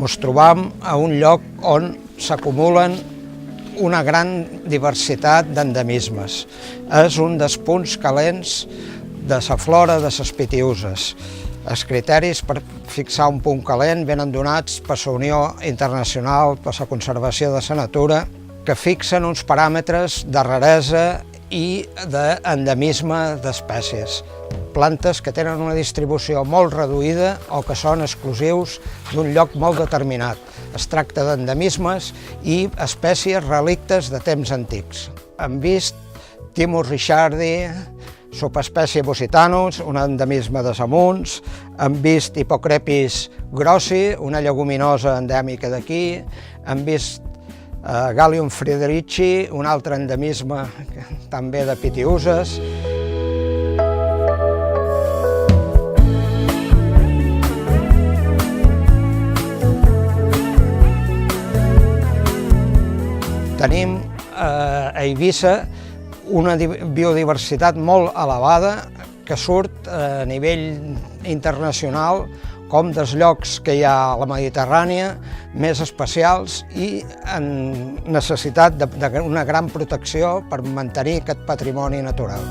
Ens trobam a un lloc on s'acumulen una gran diversitat d'endemismes. És un dels punts calents de la flora de les Pitiüses. Els criteris per fixar un punt calent venen donats per la Unió Internacional per la Conservació de la Natura, que fixen uns paràmetres de raresa i d'endemisme d'espècies. Plantes que tenen una distribució molt reduïda o que són exclusius d'un lloc molt determinat. Es tracta d'endemismes i espècies relictes de temps antics. Hem vist Thymus richardii, subespècie Busitanus, un endemisme de Samunts, hem vist Hippocrepis grossi, una lleguminosa endèmica d'aquí, hem vist Gallium friedrichi, un altre endemisme també de Pitiüses. Tenim a Eivissa una biodiversitat molt elevada que surt a nivell internacional com dels llocs que hi ha a la Mediterrània més especials i en necessitat d'una gran protecció per mantenir aquest patrimoni natural.